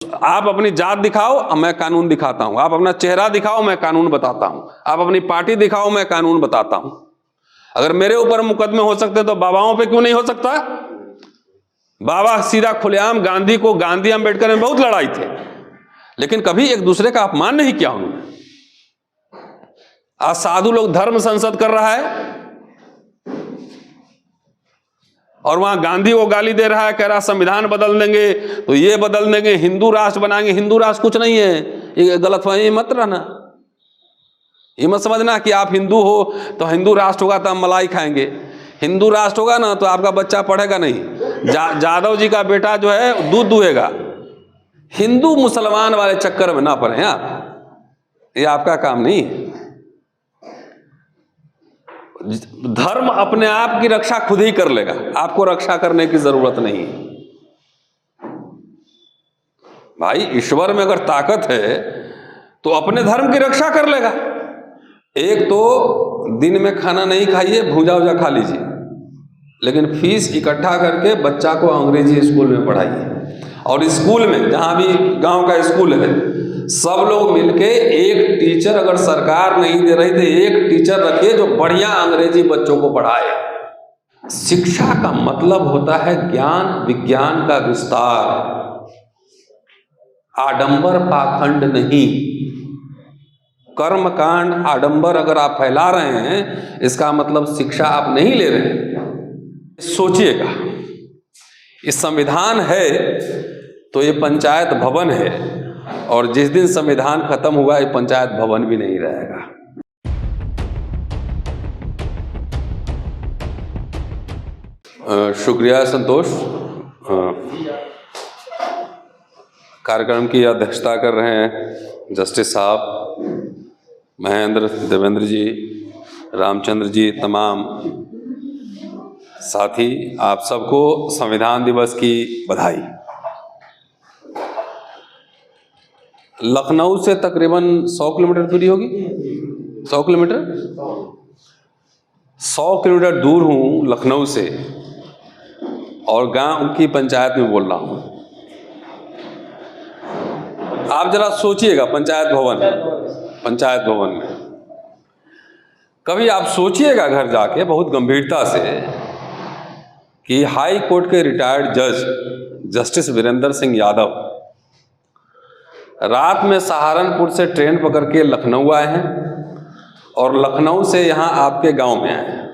आप अपनी जात दिखाओ, मैं कानून दिखाता हूं। आप अपना चेहरा दिखाओ, मैं कानून बताता हूं। आप अपनी पार्टी दिखाओ, मैं कानून बताता हूं। अगर मेरे ऊपर मुकदमे हो सकते तो बाबाओं पे क्यों नहीं हो सकता? बाबा सीधा खुलेआम गांधी अंबेडकर में बहुत लड़ाई थे, लेकिन कभी एक दूसरे का अपमान नहीं किया उन्होंने। आज साधु लोग धर्म संसद कर रहा है और वहां गांधी को गाली दे रहा है, कह रहा संविधान बदल देंगे तो ये बदल देंगे, हिंदू राष्ट्र बनाएंगे। हिंदू राष्ट्र कुछ नहीं है, ये गलतफहमी मत रहना। ये मत समझना कि आप हिंदू हो तो हिंदू राष्ट्र होगा तो हम मलाई खाएंगे। हिंदू राष्ट्र होगा ना तो आपका बच्चा पढ़ेगा नहीं। जादव जी का बेटा जो है दूध दुहेगा। हिंदू मुसलमान वाले चक्कर में ना पड़े आप, ये आपका काम नहीं है। धर्म अपने आप की रक्षा खुद ही कर लेगा, आपको रक्षा करने की जरूरत नहीं है। भाई ईश्वर में अगर ताकत है तो अपने धर्म की रक्षा कर लेगा। एक तो दिन में खाना नहीं खाइए, भूजा वूजा खा लीजिए, लेकिन फीस इकट्ठा करके बच्चा को अंग्रेजी स्कूल में पढ़ाइए। और स्कूल में जहां भी गांव का स्कूल है, सब लोग मिलके एक टीचर, अगर सरकार नहीं दे रही तो एक टीचर रखिए जो बढ़िया अंग्रेजी बच्चों को पढ़ाए। शिक्षा का मतलब होता है ज्ञान विज्ञान का विस्तार, आडंबर पाखंड नहीं। कर्मकांड आडंबर अगर आप फैला रहे हैं, इसका मतलब शिक्षा आप नहीं ले रहे हैं। सोचिएगा, इस संविधान है तो ये पंचायत भवन है, और जिस दिन संविधान खत्म हुआ ये पंचायत भवन भी नहीं रहेगा। शुक्रिया संतोष। कार्यक्रम की अध्यक्षता कर रहे हैं जस्टिस साहब महेंद्र, देवेंद्र जी, रामचंद्र जी, तमाम साथी। आप सबको संविधान दिवस की बधाई। लखनऊ से तकरीबन 100 किलोमीटर दूरी होगी, 100 किलोमीटर, 100 किलोमीटर दूर हूँ लखनऊ से, और गांव की पंचायत में बोल रहा हूँ। आप जरा सोचिएगा, पंचायत भवन में कभी आप सोचिएगा घर जाके बहुत गंभीरता से कि हाई कोर्ट के रिटायर्ड जज जस्टिस वीरेंद्र सिंह यादव रात में सहारनपुर से ट्रेन पकड़ के लखनऊ आए हैं, और लखनऊ से यहाँ आपके गांव में आए हैं,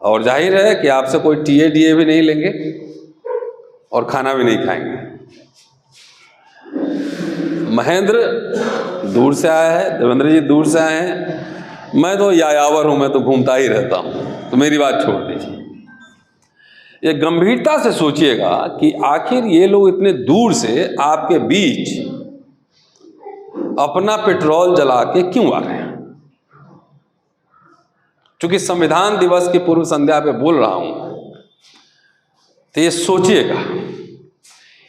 और जाहिर है कि आपसे कोई टीए भी नहीं लेंगे और खाना भी नहीं खाएंगे। महेंद्र दूर से आया है, देवेंद्र जी दूर से आए हैं, मैं तो यायावर हूं, मैं तो घूमता ही रहता हूं, तो मेरी बात छोड़ दीजिए। ये गंभीरता से सोचिएगा कि आखिर ये लोग इतने दूर से आपके बीच अपना पेट्रोल जला के क्यों आ रहे हैं। चूंकि संविधान दिवस की पूर्व संध्या पे बोल रहा हूं, तो ये सोचिएगा,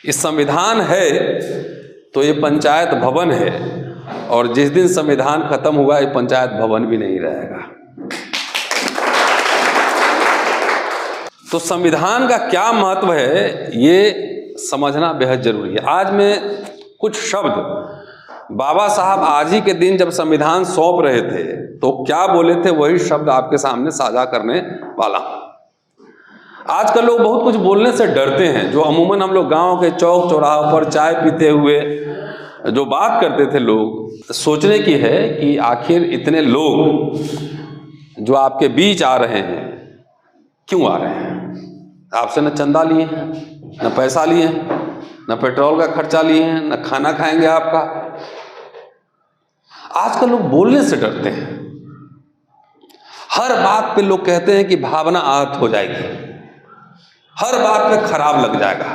इस संविधान है तो ये पंचायत भवन है, और जिस दिन संविधान खत्म हुआ ये पंचायत भवन भी नहीं रहेगा। तो संविधान का क्या महत्व है ये समझना बेहद जरूरी है। आज मैं कुछ शब्द बाबा साहब आज ही के दिन जब संविधान सौंप रहे थे तो क्या बोले थे, वही शब्द आपके सामने साझा करने वाला हूं। आजकल लोग बहुत कुछ बोलने से डरते हैं। जो अमूमन हम लोग गांव के चौक चौराहों पर चाय पीते हुए जो बात करते थे, लोग सोचने की है कि आखिर इतने लोग जो आपके बीच आ रहे हैं क्यों आ रहे हैं। आपसे न चंदा लिए हैं, न पैसा लिए हैं, न पेट्रोल का खर्चा लिए हैं, न खाना खाएंगे आपका। आजकल लोग बोलने से डरते हैं। हर बात पे लोग कहते हैं कि भावना आहत हो जाएगी, हर बात पे खराब लग जाएगा।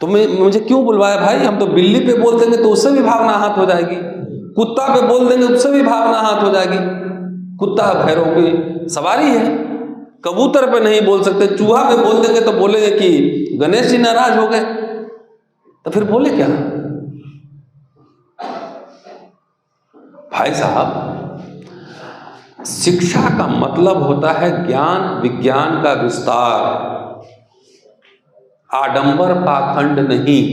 तो मुझे क्यों बुलवाया भाई, हम तो बिल्ली पे बोल देंगे तो उससे भी भावना आहत हो जाएगी, कुत्ता पे बोल देंगे उससे भी भावना आहत हो जाएगी। कुत्ता भैरों की सवारी है। कबूतर पे नहीं बोल सकते, चूहा पे बोल देंगे तो बोलेंगे कि गणेश जी नाराज हो गए, तो फिर बोले क्या। भाई साहब, शिक्षा का मतलब होता है ज्ञान विज्ञान का विस्तार, आडंबर पाखंड नहीं।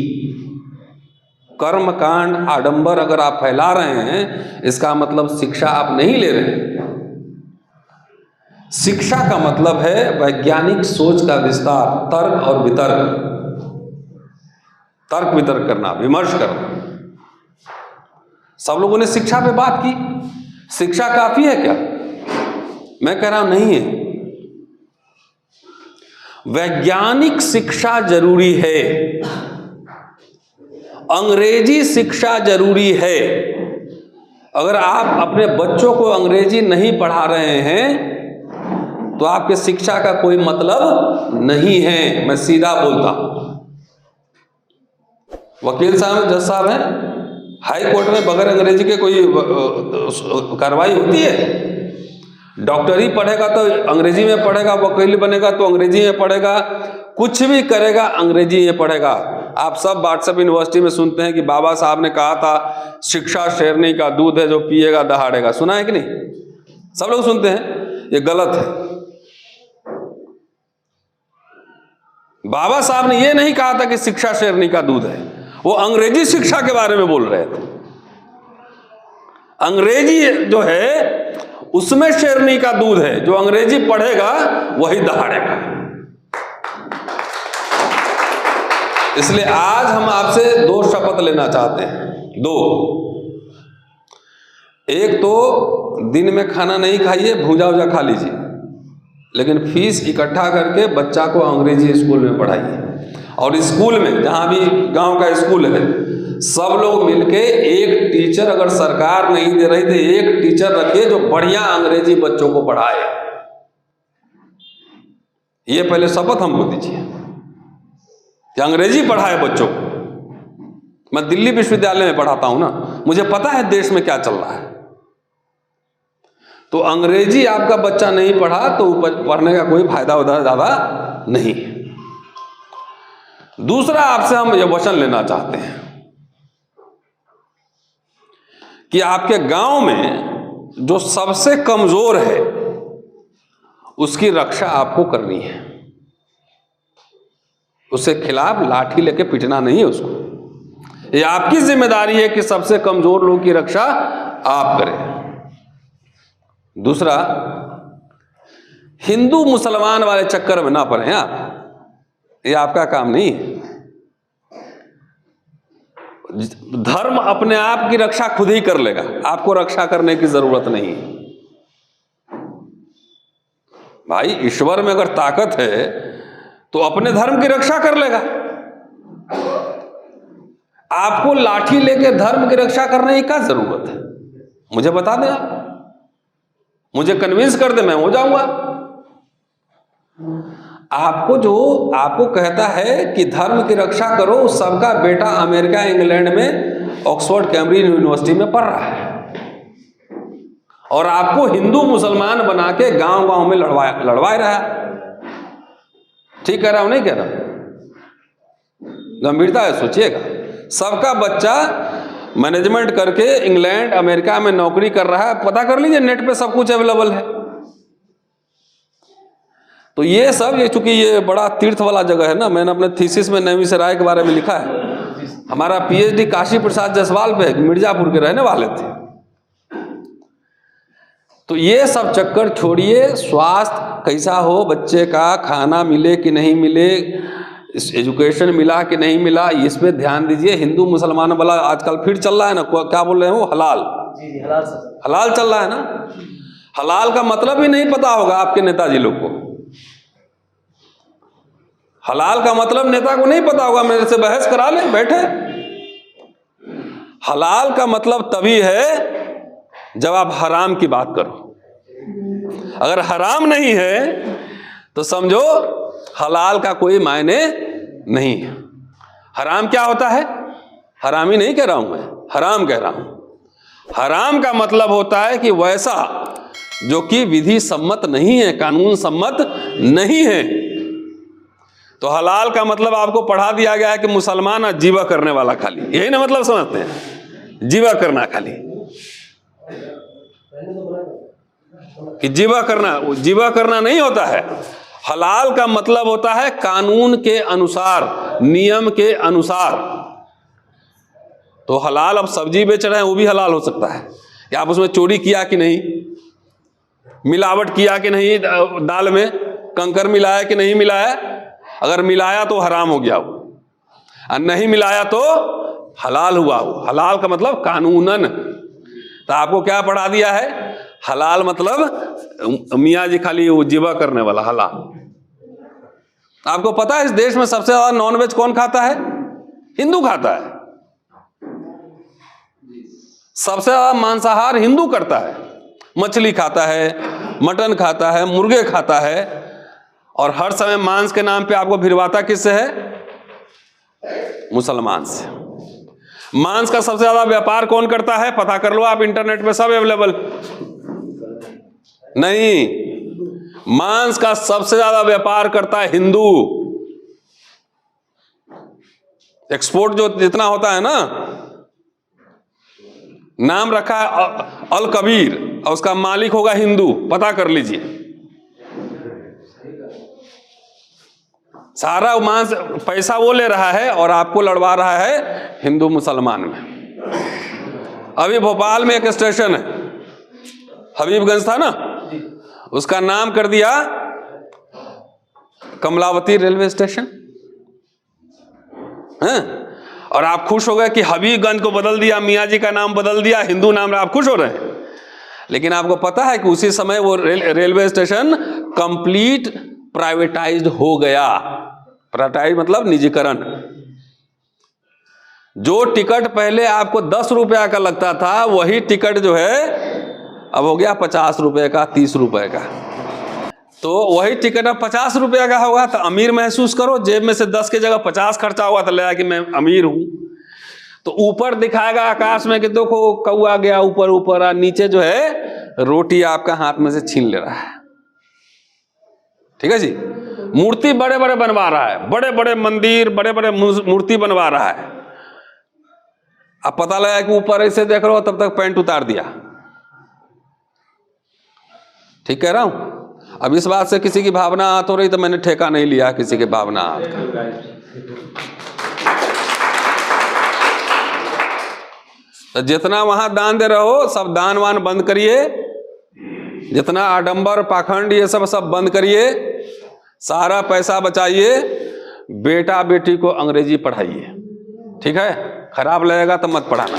कर्मकांड आडंबर अगर आप फैला रहे हैं, इसका मतलब शिक्षा आप नहीं ले रहे हैं। शिक्षा का मतलब है वैज्ञानिक सोच का विस्तार, तर्क और वितर्क, तर्क वितर्क करना, विमर्श करना। सब लोगों ने शिक्षा पे बात की। शिक्षा काफी है क्या? मैं कह रहा हूं नहीं है। वैज्ञानिक शिक्षा जरूरी है, अंग्रेजी शिक्षा जरूरी है। अगर आप अपने बच्चों को अंग्रेजी नहीं पढ़ा रहे हैं तो आपके शिक्षा का कोई मतलब नहीं है। मैं सीधा बोलता हूं। वकील साहब, जज साहब हैं, हाई कोर्ट में बगैर अंग्रेजी के कोई कार्रवाई होती है? डॉक्टरी पढ़ेगा तो अंग्रेजी में पढ़ेगा, वकील बनेगा तो अंग्रेजी में पढ़ेगा, कुछ भी करेगा अंग्रेजी में पढ़ेगा। आप सब व्हाट्सएप यूनिवर्सिटी में सुनते हैं कि बाबा साहब ने कहा था शिक्षा शेरनी का दूध है, जो पिएगा दहाड़ेगा। सुना है कि नहीं? सब लोग सुनते हैं। ये गलत है। बाबा साहब ने ये नहीं कहा था कि शिक्षा शेरनी का दूध है। वो अंग्रेजी शिक्षा के बारे में बोल रहे थे। अंग्रेजी जो है उसमें शेरनी का दूध है, जो अंग्रेजी पढ़ेगा वही दहाड़ेगा। इसलिए आज हम आपसे 2 शपथ लेना चाहते हैं। 2, एक तो दिन में खाना नहीं खाइए, भूजा वूजा खा लीजिए, लेकिन फीस इकट्ठा करके बच्चा को अंग्रेजी स्कूल में पढ़ाइए। और स्कूल में, जहां भी गांव का स्कूल है, सब लोग मिलके एक टीचर, अगर सरकार नहीं दे रही तो एक टीचर रखिए जो बढ़िया अंग्रेजी बच्चों को पढ़ाए। ये पहले शपथ हमको दीजिए कि अंग्रेजी पढ़ाए बच्चों को। मैं दिल्ली विश्वविद्यालय में पढ़ाता हूं ना, मुझे पता है देश में क्या चल रहा है। तो अंग्रेजी आपका बच्चा नहीं पढ़ा तो पढ़ने का कोई फायदा उधर ज्यादा नहीं। दूसरा, आपसे हम यह वचन लेना चाहते हैं कि आपके गांव में जो सबसे कमजोर है उसकी रक्षा आपको करनी है। उसके खिलाफ लाठी लेके पिटना नहीं है उसको। ये आपकी जिम्मेदारी है कि सबसे कमजोर लोगों की रक्षा आप करें। दूसरा, हिंदू मुसलमान वाले चक्कर में ना पड़े आप, ये आपका काम नहीं है। धर्म अपने आप की रक्षा खुद ही कर लेगा, आपको रक्षा करने की जरूरत नहीं है। भाई, ईश्वर में अगर ताकत है तो अपने धर्म की रक्षा कर लेगा। आपको लाठी लेके धर्म की रक्षा करने की क्या जरूरत है? मुझे बता दें, आप मुझे कन्विंस कर दे, मैं हो जाऊंगा। आपको कहता है कि धर्म की रक्षा करो, सबका बेटा अमेरिका इंग्लैंड में ऑक्सफोर्ड कैम्ब्रिज यूनिवर्सिटी में पढ़ रहा है, और आपको हिंदू मुसलमान बना के गांव गांव में लड़वा रहा है। ठीक कह रहा हूं, नहीं कह रहा? गंभीरता है, सोचिएगा। सबका बच्चा मैनेजमेंट करके इंग्लैंड अमेरिका में नौकरी कर रहा है, पता कर लीजिए, नेट पे सब कुछ अवेलेबल है। तो ये सब, चूंकि ये बड़ा तीर्थ वाला जगह है ना, मैंने अपने थीसिस में नैमी सराय के बारे में लिखा है। हमारा पीएचडी काशी प्रसाद जायसवाल पे, मिर्जापुर के रहने वाले थे। तो ये सब चक्कर छोड़िए। स्वास्थ्य कैसा हो बच्चे का, खाना मिले कि नहीं मिले, एजुकेशन मिला कि नहीं मिला, इस पे ध्यान दीजिए। हिंदू मुसलमान वाला आजकल फिर चल रहा है ना, क्या बोल रहे हैं वो, हलाल। जी, हलाल चल रहा है ना। हलाल का मतलब ही नहीं पता होगा आपके नेताजी लोग को। हलाल का मतलब नेता को नहीं पता होगा, मेरे से बहस करा ले बैठे। हलाल का मतलब तभी है जब आप हराम की बात करो। अगर हराम नहीं है तो समझो हलाल का कोई मायने नहीं है। हराम क्या होता है? हरामी नहीं कह रहा हूं मैं, हराम कह रहा हूं। हराम का मतलब होता है कि वैसा जो कि विधि सम्मत नहीं है, कानून सम्मत नहीं है। तो हलाल का मतलब आपको पढ़ा दिया गया है कि मुसलमान और जीवा करने वाला खाली, यही ना मतलब समझते हैं? जीवा करना खाली, कि जीवा करना नहीं होता है। हलाल का मतलब होता है कानून के अनुसार, नियम के अनुसार। तो हलाल, अब सब्जी बेच रहे हैं वो भी हलाल हो सकता है कि आप उसमें चोरी किया कि नहीं, मिलावट किया कि नहीं, दाल में कंकर मिलाया कि नहीं मिलाया। अगर मिलाया तो हराम हो गया वो, और नहीं मिलाया तो हलाल हुआ वो। हलाल का मतलब कानूनन। तो आपको क्या पढ़ा दिया है, हलाल मतलब मियाँ जी खाली वो जिबा करने वाला हलाल। आपको पता है इस देश में सबसे ज्यादा नॉनवेज कौन खाता है? हिंदू खाता है। सबसे ज्यादा मांसाहार हिंदू करता है, मछली खाता है, मटन खाता है, मुर्गे खाता है, और हर समय मांस के नाम पे आपको भिड़वाता किससे है? मुसलमान से। मांस का सबसे ज्यादा व्यापार कौन करता है? पता कर लो आप, इंटरनेट पे सब अवेलेबल। नहीं, मांस का सबसे ज्यादा व्यापार करता है हिंदू। एक्सपोर्ट जो जितना होता है ना, नाम रखा है अल कबीर, और उसका मालिक होगा हिंदू। पता कर लीजिए, सारा मांस पैसा वो ले रहा है और आपको लड़वा रहा है हिंदू मुसलमान में। अभी भोपाल में एक स्टेशन है, हबीबगंज था ना, उसका नाम कर दिया कमलावती रेलवे स्टेशन है। और आप खुश हो गए कि हबीबगंज को बदल दिया, मियाँ जी का नाम बदल दिया, हिंदू नाम, आप खुश हो रहे हैं। लेकिन आपको पता है कि उसी समय वो रेलवे स्टेशन कंप्लीट प्राइवेटाइज्ड हो गया। प्राइवेटाइज मतलब निजीकरण। जो टिकट पहले आपको 10 रुपया का लगता था, वही टिकट जो है अब हो गया 50 रुपए का, 30 रुपए का। तो वही टिकट अब 50 रुपया का होगा तो अमीर महसूस करो। जेब में से 10 की जगह 50 खर्चा हुआ तो लगा कि मैं अमीर हूं। तो ऊपर दिखाएगा आकाश में कि देखो कौआ गया ऊपर ऊपर, और नीचे जो है रोटी आपका हाथ में से छीन ले रहा है। ठीक है जी। मूर्ति बड़े बड़े बनवा रहा है, बड़े बड़े मंदिर, बड़े बड़े मूर्ति बनवा रहा है। अब पता लगा कि ऊपर ऐसे देख रहे हो, तब तक पैंट उतार दिया। ठीक कह रहा हूं? अब इस बात से किसी की भावना आहत हो रही तो मैंने ठेका नहीं लिया किसी की भावना आहत का। तो जितना वहां दान दे रहे हो सब दान वान बंद करिए, जितना आडंबर पाखंड ये सब बंद करिए, सारा पैसा बचाइए, बेटा बेटी को अंग्रेजी पढ़ाइए। ठीक है? खराब लगेगा तो मत पढ़ाना।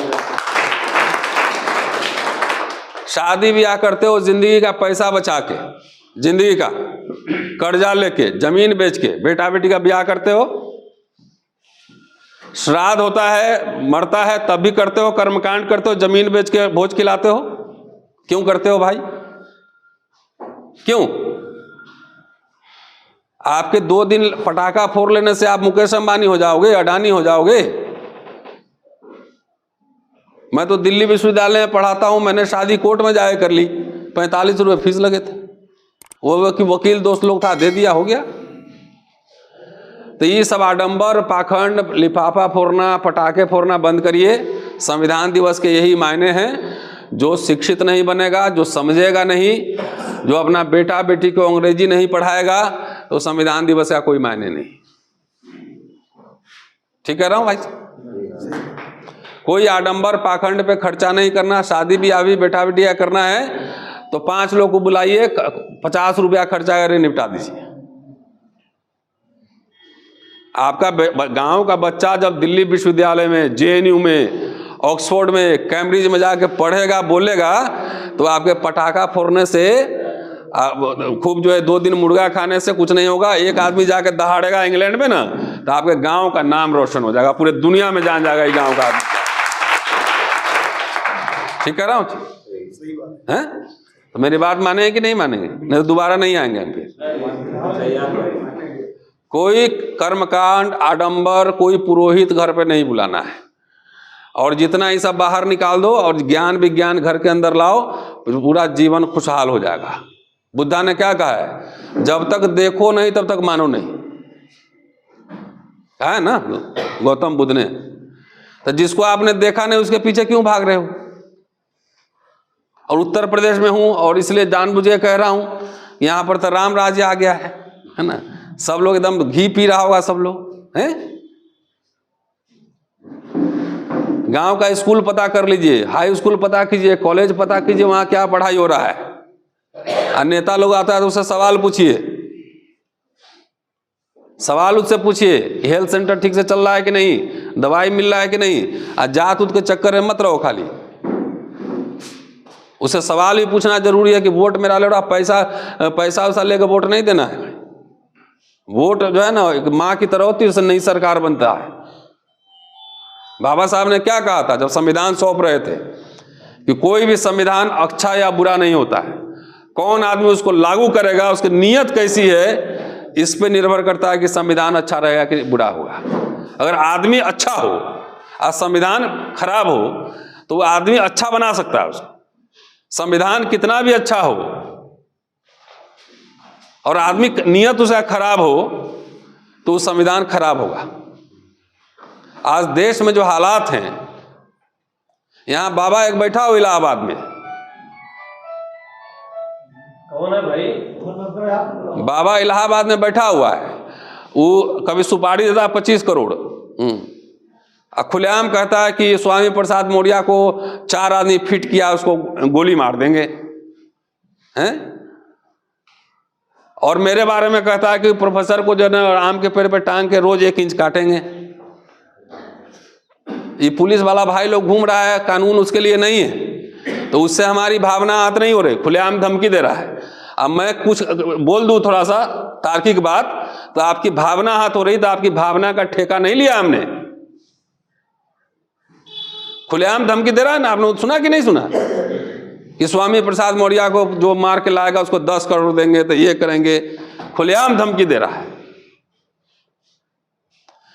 शादी ब्याह करते हो जिंदगी का पैसा बचा के, जिंदगी का कर्जा लेके, जमीन बेच के बेटा बेटी का ब्याह करते हो। श्राद्ध होता है, मरता है तब भी करते हो, कर्मकांड करते हो, जमीन बेच के भोज खिलाते हो। क्यों करते हो भाई? क्यों? आपके 2 दिन पटाखा फोड़ लेने से आप मुकेश अंबानी हो जाओगे, अडानी हो जाओगे? मैं तो दिल्ली विश्वविद्यालय में पढ़ाता हूं, मैंने शादी कोर्ट में जाके कर ली, 45 रुपये फीस लगे थे। वो वकील दोस्त लोग था, दे दिया, हो गया। तो ये सब आडंबर पाखंड, लिफाफा फोड़ना, पटाखे फोड़ना बंद करिए। संविधान दिवस के यही मायने हैं। जो शिक्षित नहीं बनेगा, जो समझेगा नहीं, जो अपना बेटा बेटी को अंग्रेजी नहीं पढ़ाएगा, तो संविधान दिवस का कोई मायने नहीं। ठीक कह रहा हूं भाई? कोई आडंबर पाखंड पे खर्चा नहीं करना। शादी ब्याह भी बेटा बेटिया करना है तो 5 लोग को बुलाइए, 50 रुपया खर्चा करके निपटा दीजिए। आपका गांव का बच्चा जब दिल्ली विश्वविद्यालय में, जेएनयू में, ऑक्सफोर्ड में, कैम्ब्रिज में जाके पढ़ेगा, बोलेगा, तो आपके पटाखा फोड़ने से, खूब जो है 2 दिन मुर्गा खाने से कुछ नहीं होगा। एक आदमी जाके दहाड़ेगा इंग्लैंड में ना, तो आपके गांव का नाम रोशन हो जाएगा, पूरे दुनिया में जान जाएगा ये गांव का आदमी। ठीक कह रहा हूं? हैं? तो मेरी बात मानेंगे कि नहीं मानेंगे? नहीं तो दोबारा नहीं आएंगे हम फिर। कोई कर्मकांड, आडंबर, कोई पुरोहित घर पे नहीं बुलाना है। और जितना ये सब बाहर निकाल दो और ज्ञान विज्ञान घर के अंदर लाओ, पूरा जीवन खुशहाल हो जाएगा। बुद्धा ने क्या कहा है? जब तक देखो नहीं तब तक मानो नहीं, कहा है ना गौतम बुद्ध ने। तो जिसको आपने देखा नहीं उसके पीछे क्यों भाग रहे हो? और उत्तर प्रदेश में हूं और इसलिए जानबूझ के कह रहा हूं, यहां पर तो राम राज्य आ गया है, है ना। सब लोग एकदम घी पी रहा होगा सब लोग, हैं। गांव का स्कूल पता कर लीजिए, हाई स्कूल पता कीजिए, कॉलेज पता कीजिए, वहां क्या पढ़ाई हो रहा है। और नेता लोग आता है तो उससे सवाल पूछिए, सवाल उससे पूछिए, हेल्थ सेंटर ठीक से चल रहा है कि नहीं, दवाई मिल रहा है कि नहीं। और जात उत के चक्कर में मत रहो खाली, उससे सवाल भी पूछना जरूरी है कि वोट मेरा ले रहा, पैसा वैसा लेकर वोट नहीं देना है। वोट जो है ना एक माँ की तरह होती है, उससे नई सरकार बनता है। बाबा साहब ने क्या कहा था जब संविधान सौंप रहे थे कि कोई भी संविधान अच्छा या बुरा नहीं होता है, कौन आदमी उसको लागू करेगा, उसकी नीयत कैसी है, इस पे निर्भर करता है कि संविधान अच्छा रहेगा कि बुरा होगा। अगर आदमी अच्छा हो और संविधान खराब हो तो वो आदमी अच्छा बना सकता है उसको। संविधान कितना भी अच्छा हो और आदमी नीयत उसका खराब हो तो संविधान खराब होगा। आज देश में जो हालात हैं, यहां बाबा एक बैठा हो इलाहाबाद में, कौन है भाई? बाबा इलाहाबाद में बैठा हुआ है, वो कभी सुपारी देता है 25 करोड़, खुलेआम कहता है कि स्वामी प्रसाद मौर्य को 4 आदमी फिट किया, उसको गोली मार देंगे, हैं। और मेरे बारे में कहता है कि प्रोफेसर को जो है आम के पेड़ पे टांग के रोज 1 इंच काटेंगे। ये पुलिस वाला भाई लोग घूम रहा है, कानून उसके लिए नहीं है, तो उससे हमारी भावना आहत नहीं हो रही, खुलेआम धमकी दे रहा है। अब मैं कुछ बोल दूं थोड़ा सा तार्किक बात, तो आपकी भावना आहत हो रही, तो आपकी भावना का ठेका नहीं लिया हमने। खुलेआम धमकी दे रहा है ना, आपने सुना कि नहीं सुना कि स्वामी प्रसाद मौर्य को जो मार के लाएगा उसको 10 करोड़ देंगे, तो ये करेंगे, खुलेआम धमकी दे रहा है।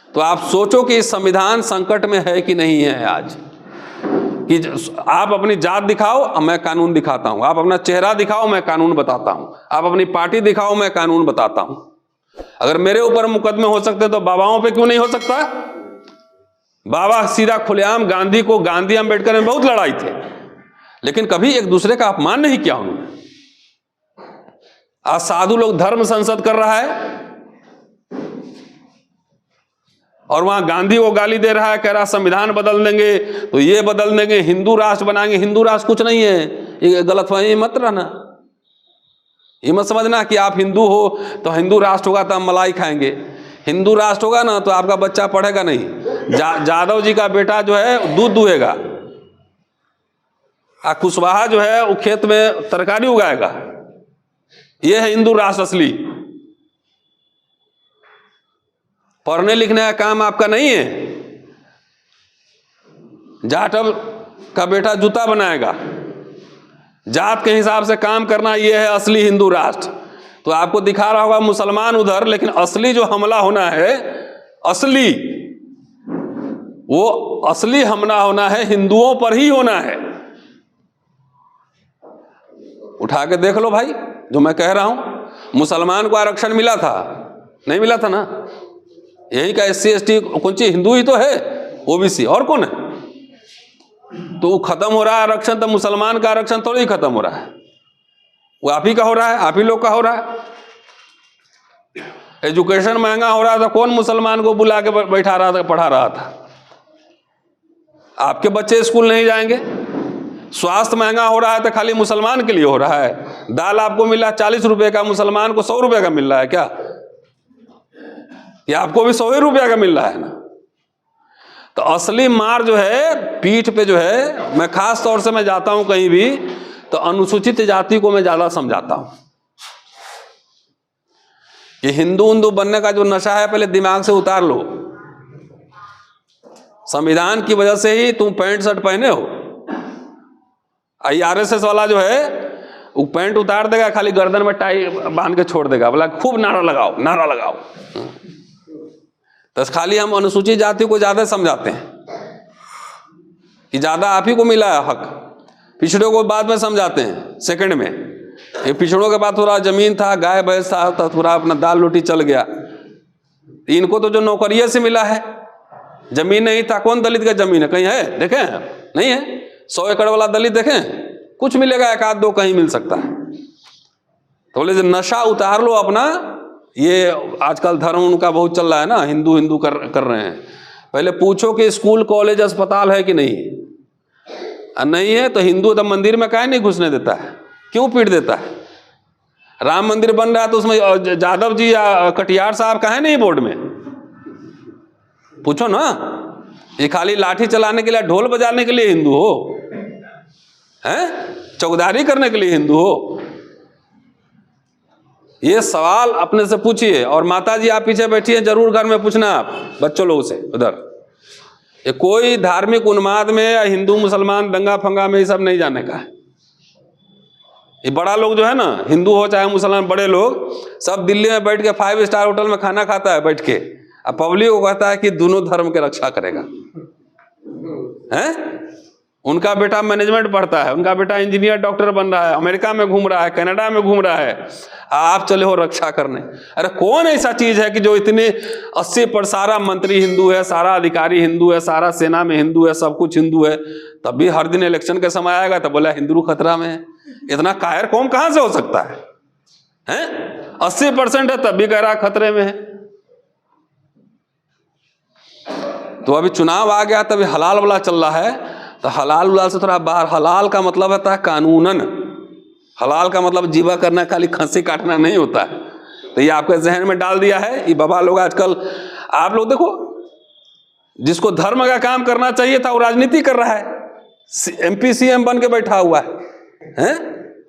तो आप सोचो कि संविधान संकट में है कि नहीं है आज, कि आप अपनी जात दिखाओ मैं कानून दिखाता हूं, आप अपना चेहरा दिखाओ मैं कानून बताता हूं, आप अपनी पार्टी दिखाओ मैं कानून बताता हूं। अगर मेरे ऊपर मुकदमे हो सकते तो बाबाओं पे क्यों नहीं हो सकता? बाबा सीधा खुलेआम गांधी को, गांधी अंबेडकर में बहुत लड़ाई थे, लेकिन कभी एक दूसरे का अपमान नहीं किया उन्होंने। आज साधु लोग धर्म संसद कर रहा है और वहां गांधी को गाली दे रहा है, कह रहा संविधान बदल देंगे, तो ये बदल देंगे, हिंदू राष्ट्र बनाएंगे। हिंदू राष्ट्र कुछ नहीं है, ये गलतफहमी मत रहना, ये मत समझना कि आप हिंदू हो तो हिंदू राष्ट्र होगा तो हम मलाई खाएंगे। हिंदू राष्ट्र होगा ना तो आपका बच्चा पढ़ेगा नहीं, जादव जी का बेटा जो है दूध दुहेगा, कुशवाहा जो है वो खेत में तरकारी उगाएगा। ये है हिंदू राष्ट्र असली। पढ़ने लिखने का काम आपका नहीं है। जाट का बेटा जूता बनाएगा, जात के हिसाब से काम करना, यह है असली हिंदू राष्ट्र। तो आपको दिखा रहा होगा मुसलमान उधर, लेकिन असली जो हमला होना है, असली वो असली हमला होना है हिंदुओं पर ही होना है। उठा के देख लो भाई, जो मैं कह रहा हूं, मुसलमान को आरक्षण मिला था, नहीं मिला था ना? यही का SC ST कौन सी हिंदू ही तो है, OBC और कौन है? तो खत्म हो रहा है आरक्षण, तो मुसलमान का आरक्षण थोड़ी ही खत्म हो रहा है, वो आप ही का हो रहा है, आप ही लोग का हो रहा है। एजुकेशन महंगा हो रहा था, कौन मुसलमान को बुला के बैठा रहा था, पढ़ा रहा था? आपके बच्चे स्कूल नहीं जाएंगे। स्वास्थ्य महंगा हो रहा है तो खाली मुसलमान के लिए हो रहा है। दाल आपको मिला 40 रुपए का, मुसलमान को 100 रुपए का मिल रहा है क्या? या आपको भी 100 रुपया का मिल रहा है ना? तो असली मार जो है पीठ पे जो है, मैं खास तौर से मैं जाता हूं कहीं भी तो अनुसूचित जाति को मैं ज्यादा समझाता हूं कि हिंदू बनने का जो नशा है पहले दिमाग से उतार लो। संविधान की वजह से ही तुम पैंट शर्ट पहने हो। IRSS वाला जो है वो पैंट उतार देगा, खाली गर्दन में टाई बांध के छोड़ देगा, बोला खूब नारा लगाओ, नारा लगाओ। तो खाली हम अनुसूचित जाति को ज्यादा समझाते हैं कि ज्यादा आप ही को मिला है हक, पिछड़ों को बाद में समझाते हैं सेकंड में। ये पिछड़ों के बाद थोड़ा जमीन था, गाय भैंस था, तो थोड़ा अपना दाल रोटी चल गया। इनको तो जो नौकरिया से मिला है, जमीन नहीं था। कौन दलित का जमीन है? कहीं है? देखें नहीं है। 100 एकड़ वाला दलित देखें, कुछ मिलेगा, 1 आध 2 कहीं मिल सकता है। तो बोले नशा उतार लो अपना, ये आजकल धर्म उनका बहुत चल रहा है ना, हिंदू हिंदू कर रहे हैं। पहले पूछो कि स्कूल कॉलेज अस्पताल है कि नहीं, नहीं है तो हिंदू तो मंदिर में काहे नहीं घुसने देता है, क्यों पीट देता है? राम मंदिर बन रहा है तो उसमें जादव जी या कटियार साहब काहे नहीं बोर्ड में? पूछो ना। ये खाली लाठी चलाने के लिए, ढोल बजाने के लिए हिंदू हो हैं? चौकीदारी करने के लिए हिंदू हो? ये सवाल अपने से पूछिए। और माता जी आप पीछे बैठी हैं, जरूर घर में पूछना आप बच्चों लोगों से उधर। ये कोई धार्मिक उन्माद में या हिंदू मुसलमान दंगा फंगा में ये सब नहीं जाने का है। ये बड़ा लोग जो है ना, हिंदू हो चाहे मुसलमान, बड़े लोग सब दिल्ली में बैठ के 5 स्टार होटल में खाना खाता है बैठ के, अब पब्लिक को कहता है कि दोनों धर्म के रक्षा करेगा हैं? उनका बेटा मैनेजमेंट पढ़ता है, उनका बेटा इंजीनियर डॉक्टर बन रहा है, अमेरिका में घूम रहा है, कनाडा में घूम रहा है, आप चले हो रक्षा करने। अरे कौन ऐसा चीज है कि जो इतने 80% सारा मंत्री हिंदू है, सारा अधिकारी हिंदू है, सारा सेना में हिंदू है, सब कुछ हिंदू है, तब भी हर दिन इलेक्शन के समय आएगा तो बोला हिंदू खतरा में है। इतना कायर कौम कहां से हो सकता है हैं? 80% है तब भी कह रहा खतरे में है। तो अभी चुनाव आ गया, तभी हलाल वाला चल रहा है, तो हलाल उलाल से थोड़ा बाहर। हलाल का मतलब होता है कानूनन, हलाल का मतलब जीवा करना, खाली खंसी काटना नहीं होता है। तो ये आपके जहन में डाल दिया है। ये बाबा लोग आजकल, आप लोग देखो, जिसको धर्म का काम करना चाहिए था वो राजनीति कर रहा है, MP CM बन के बैठा हुआ है।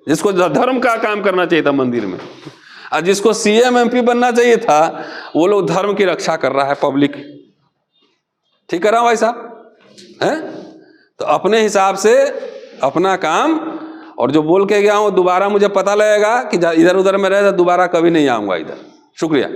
जिसको धर्म का काम करना चाहिए था मंदिर में, और जिसको CM MP बनना चाहिए था वो लोग धर्म की रक्षा कर रहा है पब्लिक। ठीक कर रहा हूं भाई साहब हैं? तो अपने हिसाब से अपना काम, और जो बोल के गया हूं दोबारा मुझे पता लगेगा कि इधर उधर में रहे तो दोबारा कभी नहीं आऊंगा इधर। शुक्रिया।